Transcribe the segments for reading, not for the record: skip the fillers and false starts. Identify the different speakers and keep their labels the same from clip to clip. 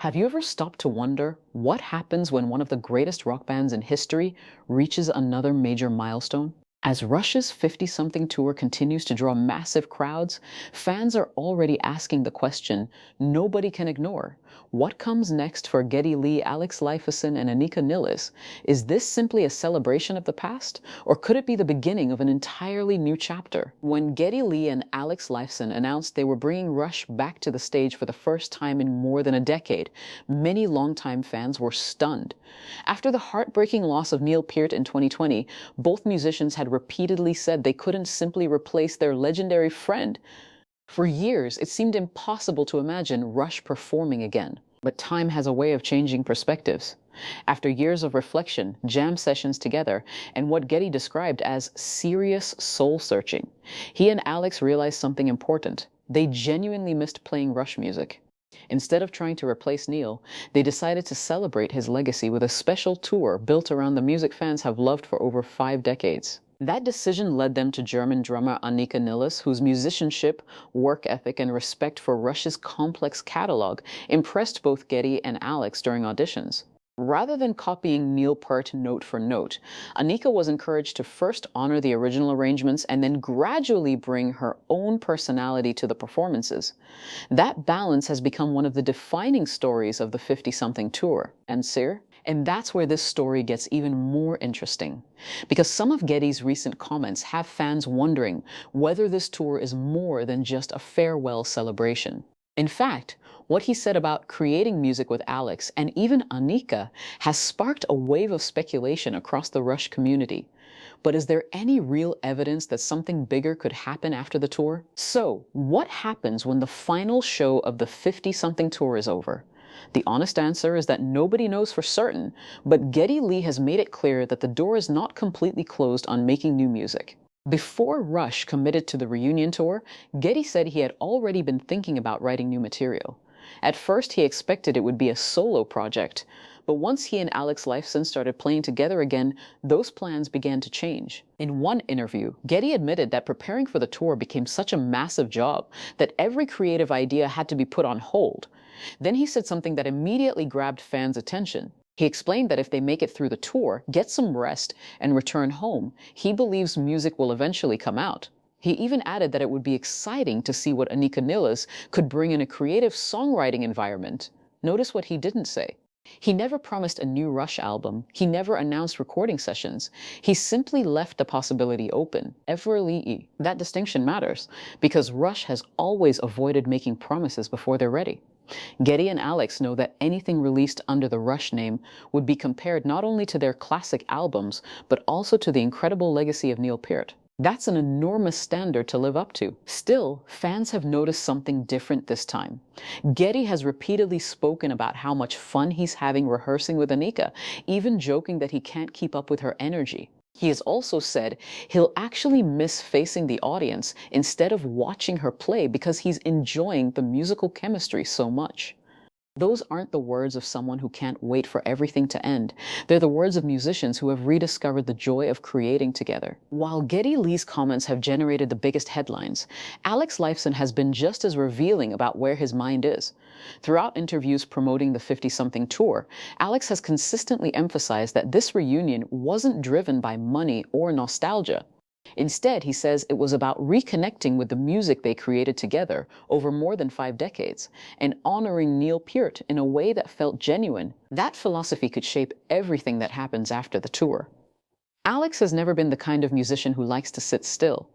Speaker 1: Have you ever stopped to wonder what happens when one of the greatest rock bands in history reaches another major milestone? As Rush's 50-something tour continues to draw massive crowds, fans are already asking the question nobody can ignore. What comes next for Geddy Lee, Alex Lifeson, and Anika Nilles? Is this simply a celebration of the past, or could it be the beginning of an entirely new chapter? When Geddy Lee and Alex Lifeson announced they were bringing Rush back to the stage for the first time in more than a decade, many longtime fans were stunned. After the heartbreaking loss of Neil Peart in 2020, both musicians had repeatedly said they couldn't simply replace their legendary friend. For years, it seemed impossible to imagine Rush performing again. But time has a way of changing perspectives. After years of reflection, jam sessions together, and what Geddy described as serious soul-searching, he and Alex realized something important. They genuinely missed playing Rush music. Instead of trying to replace Neil, they decided to celebrate his legacy with a special tour built around the music fans have loved for over 5 decades. That decision led them to German drummer Anika Nilles, whose musicianship, work ethic, and respect for Rush's complex catalog impressed both Geddy and Alex during auditions. Rather than copying Neil Peart note for note, Anika was encouraged to first honor the original arrangements and then gradually bring her own personality to the performances. That balance has become one of the defining stories of the 50-something tour. And Sir? And that's where this story gets even more interesting, because some of Geddy's recent comments have fans wondering whether this tour is more than just a farewell celebration. In fact, what he said about creating music with Alex and even Anika has sparked a wave of speculation across the Rush community. But is there any real evidence that something bigger could happen after the tour? So, what happens when the final show of the 50-something tour is over? The honest answer is that nobody knows for certain, but Geddy Lee has made it clear that the door is not completely closed on making new music. Before Rush committed to the reunion tour, Geddy said he had already been thinking about writing new material. At first, he expected it would be a solo project, but once he and Alex Lifeson started playing together again, those plans began to change. In one interview, Geddy admitted that preparing for the tour became such a massive job that every creative idea had to be put on hold. Then he said something that immediately grabbed fans' attention. He explained that if they make it through the tour, get some rest, and return home, he believes music will eventually come out. He even added that it would be exciting to see what Anika Nilles could bring in a creative songwriting environment. Notice what he didn't say. He never promised a new Rush album. He never announced recording sessions. He simply left the possibility open. Everly. That distinction matters, because Rush has always avoided making promises before they're ready. Geddy and Alex know that anything released under the Rush name would be compared not only to their classic albums, but also to the incredible legacy of Neil Peart. That's an enormous standard to live up to. Still, fans have noticed something different this time. Geddy has repeatedly spoken about how much fun he's having rehearsing with Anika, even joking that he can't keep up with her energy. He has also said he'll actually miss facing the audience instead of watching her play because he's enjoying the musical chemistry so much. Those aren't the words of someone who can't wait for everything to end. They're the words of musicians who have rediscovered the joy of creating together. While Geddy Lee's comments have generated the biggest headlines, Alex Lifeson has been just as revealing about where his mind is. Throughout interviews promoting the 50-something tour, Alex has consistently emphasized that this reunion wasn't driven by money or nostalgia. Instead, he says it was about reconnecting with the music they created together over more than 5 decades and honoring Neil Peart in a way that felt genuine. That philosophy could shape everything that happens after the tour. Alex has never been the kind of musician who likes to sit still.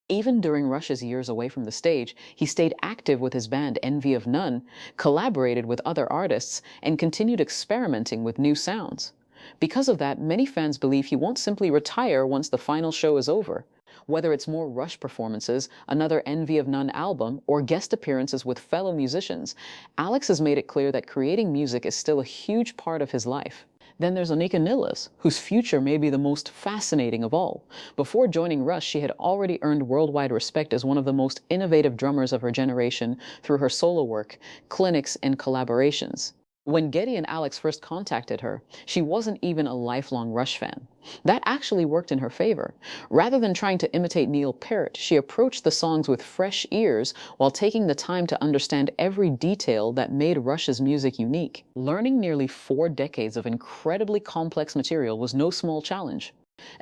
Speaker 1: Even during Rush's years away from the stage, he stayed active with his band Envy of None, collaborated with other artists, and continued experimenting with new sounds. Because of that, many fans believe he won't simply retire once the final show is over. Whether it's more Rush performances, another Envy of None album, or guest appearances with fellow musicians, Alex has made it clear that creating music is still a huge part of his life. Then there's Anika Nilles, whose future may be the most fascinating of all. Before joining Rush, she had already earned worldwide respect as one of the most innovative drummers of her generation through her solo work, clinics, and collaborations. When Geddy and Alex first contacted her, she wasn't even a lifelong Rush fan. That actually worked in her favor. Rather than trying to imitate Neil Peart, she approached the songs with fresh ears while taking the time to understand every detail that made Rush's music unique. Learning nearly 4 decades of incredibly complex material was no small challenge.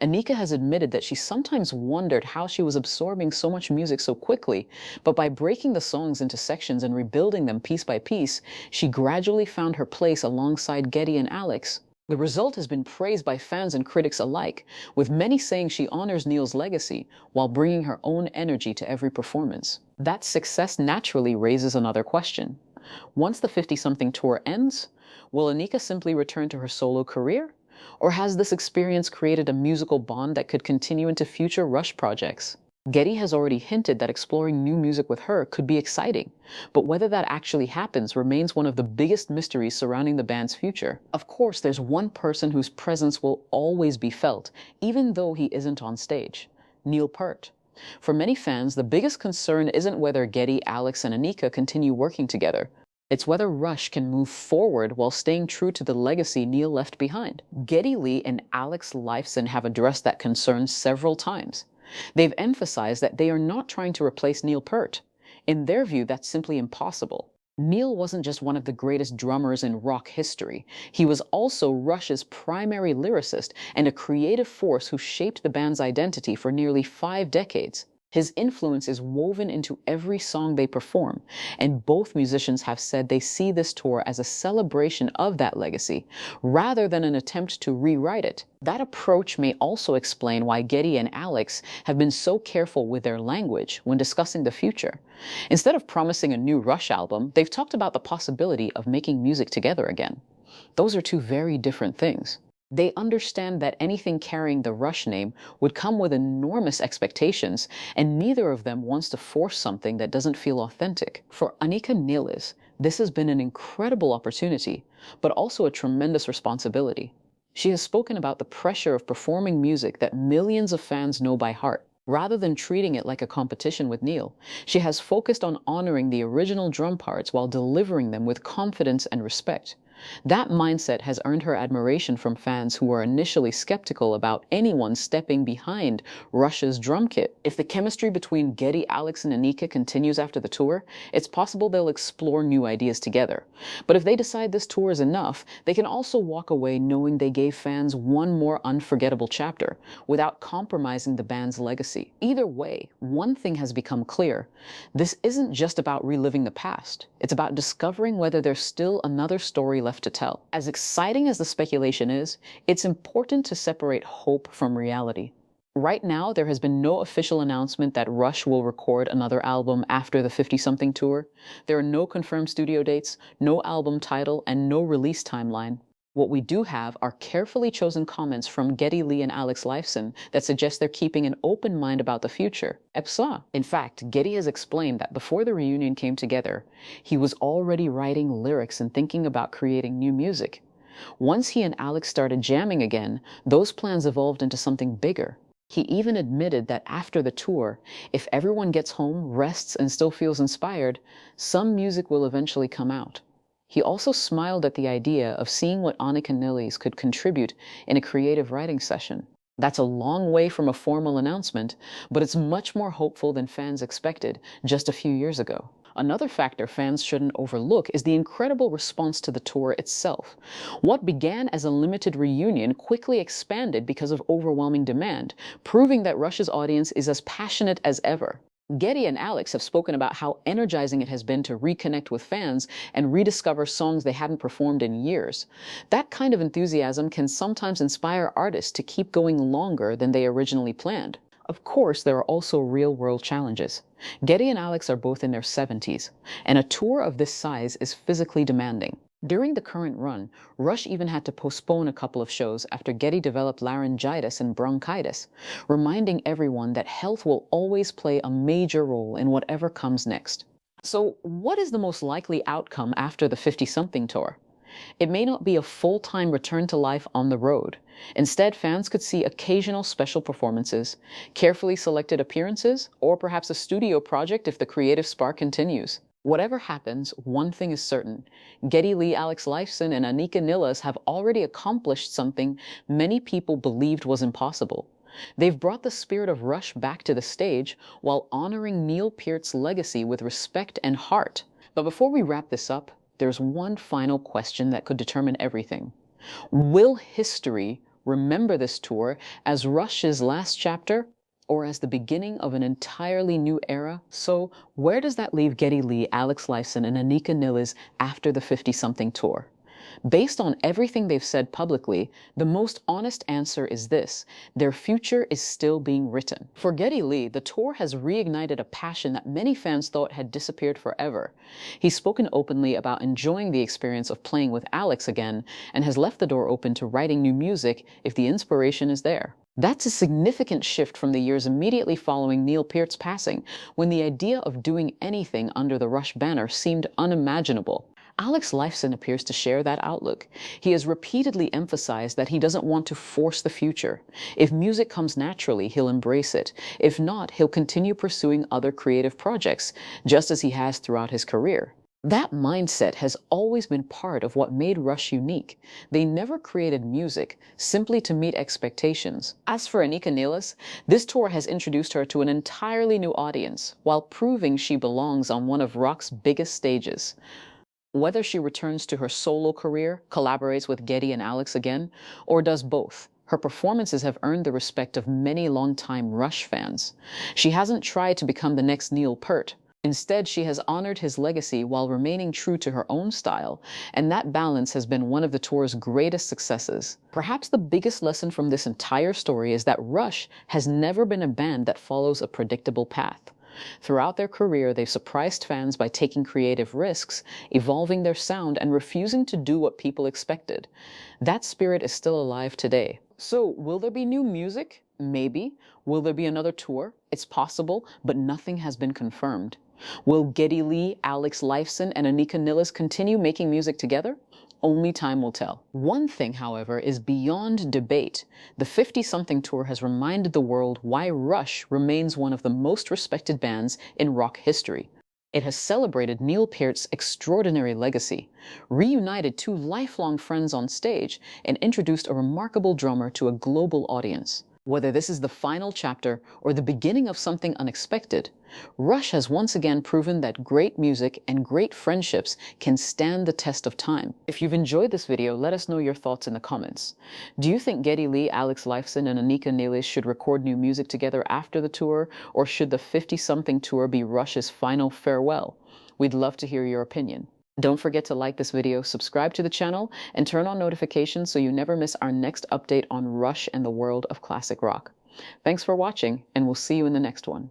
Speaker 1: Anika has admitted that she sometimes wondered how she was absorbing so much music so quickly, but by breaking the songs into sections and rebuilding them piece by piece, she gradually found her place alongside Geddy and Alex. The result has been praised by fans and critics alike, with many saying she honors Neil's legacy while bringing her own energy to every performance. That success naturally raises another question. Once the 50-something tour ends, will Anika simply return to her solo career? Or has this experience created a musical bond that could continue into future Rush projects? Geddy has already hinted that exploring new music with her could be exciting, but whether that actually happens remains one of the biggest mysteries surrounding the band's future. Of course, there's one person whose presence will always be felt, even though he isn't on stage: Neil Peart. For many fans, the biggest concern isn't whether Geddy, Alex, and Anika continue working together. It's whether Rush can move forward while staying true to the legacy Neil left behind. Geddy Lee and Alex Lifeson have addressed that concern several times. They've emphasized that they are not trying to replace Neil Peart. In their view, that's simply impossible. Neil wasn't just one of the greatest drummers in rock history. He was also Rush's primary lyricist and a creative force who shaped the band's identity for nearly 5 decades. His influence is woven into every song they perform, and both musicians have said they see this tour as a celebration of that legacy, rather than an attempt to rewrite it. That approach may also explain why Geddy and Alex have been so careful with their language when discussing the future. Instead of promising a new Rush album, they've talked about the possibility of making music together again. Those are two very different things. They understand that anything carrying the Rush name would come with enormous expectations, and neither of them wants to force something that doesn't feel authentic. For Anika Nilles, this has been an incredible opportunity, but also a tremendous responsibility. She has spoken about the pressure of performing music that millions of fans know by heart. Rather than treating it like a competition with Neil, she has focused on honoring the original drum parts while delivering them with confidence and respect. That mindset has earned her admiration from fans who were initially skeptical about anyone stepping behind Rush's drum kit. If the chemistry between Geddy, Alex, and Anika continues after the tour, it's possible they'll explore new ideas together. But if they decide this tour is enough, they can also walk away knowing they gave fans one more unforgettable chapter, without compromising the band's legacy. Either way, one thing has become clear: this isn't just about reliving the past. It's about discovering whether there's still another story left to tell. As exciting as the speculation is, it's important to separate hope from reality. Right now, there has been no official announcement that Rush will record another album after the 50-something tour. There are no confirmed studio dates, no album title, and no release timeline. What we do have are carefully chosen comments from Geddy Lee and Alex Lifeson that suggest they're keeping an open mind about the future. In fact, Geddy has explained that before the reunion came together, he was already writing lyrics and thinking about creating new music. Once he and Alex started jamming again, those plans evolved into something bigger. He even admitted that after the tour, if everyone gets home, rests, and still feels inspired, some music will eventually come out. He also smiled at the idea of seeing what Anika Nilles could contribute in a creative writing session. That's a long way from a formal announcement, but it's much more hopeful than fans expected just a few years ago. Another factor fans shouldn't overlook is the incredible response to the tour itself. What began as a limited reunion quickly expanded because of overwhelming demand, proving that Rush's audience is as passionate as ever. Geddy and Alex have spoken about how energizing it has been to reconnect with fans and rediscover songs they hadn't performed in years. That kind of enthusiasm can sometimes inspire artists to keep going longer than they originally planned. Of course, there are also real-world challenges. Geddy and Alex are both in their 70s, and a tour of this size is physically demanding. During the current run, Rush even had to postpone a couple of shows after Geddy developed laryngitis and bronchitis, reminding everyone that health will always play a major role in whatever comes next. So, what is the most likely outcome after the 50-something tour? It may not be a full-time return to life on the road. Instead, fans could see occasional special performances, carefully selected appearances, or perhaps a studio project if the creative spark continues. Whatever happens, one thing is certain. Geddy Lee, Alex Lifeson, and Anika Nilles have already accomplished something many people believed was impossible. They've brought the spirit of Rush back to the stage while honoring Neil Peart's legacy with respect and heart. But before we wrap this up, there's one final question that could determine everything. Will history remember this tour as Rush's last chapter or as the beginning of an entirely new era? So, where does that leave Geddy Lee, Alex Lifeson, and Anika Nilles after the 50-something tour? Based on everything they've said publicly, the most honest answer is this: their future is still being written. For Geddy Lee, the tour has reignited a passion that many fans thought had disappeared forever. He's spoken openly about enjoying the experience of playing with Alex again and has left the door open to writing new music if the inspiration is there. That's a significant shift from the years immediately following Neil Peart's passing, when the idea of doing anything under the Rush banner seemed unimaginable. Alex Lifeson appears to share that outlook. He has repeatedly emphasized that he doesn't want to force the future. If music comes naturally, he'll embrace it. If not, he'll continue pursuing other creative projects, just as he has throughout his career. That mindset has always been part of what made Rush unique. They never created music simply to meet expectations. As for Anika Nilles, this tour has introduced her to an entirely new audience, while proving she belongs on one of rock's biggest stages. Whether she returns to her solo career, collaborates with Geddy and Alex again, or does both, her performances have earned the respect of many longtime Rush fans. She hasn't tried to become the next Neil Peart. Instead, she has honored his legacy while remaining true to her own style, and that balance has been one of the tour's greatest successes. Perhaps the biggest lesson from this entire story is that Rush has never been a band that follows a predictable path. Throughout their career, they've surprised fans by taking creative risks, evolving their sound, and refusing to do what people expected. That spirit is still alive today. So, will there be new music? Maybe. Will there be another tour? It's possible, but nothing has been confirmed. Will Geddy Lee, Alex Lifeson, and Anika Nilles continue making music together? Only time will tell. One thing, however, is beyond debate. The 50-something tour has reminded the world why Rush remains one of the most respected bands in rock history. It has celebrated Neil Peart's extraordinary legacy, reunited two lifelong friends on stage, and introduced a remarkable drummer to a global audience. Whether this is the final chapter or the beginning of something unexpected, Rush has once again proven that great music and great friendships can stand the test of time. If you've enjoyed this video, let us know your thoughts in the comments. Do you think Geddy Lee, Alex Lifeson, and Anika Nilles should record new music together after the tour, or should the 50-something tour be Rush's final farewell? We'd love to hear your opinion. Don't forget to like this video, subscribe to the channel, and turn on notifications so you never miss our next update on Rush and the world of classic rock. Thanks for watching, and we'll see you in the next one.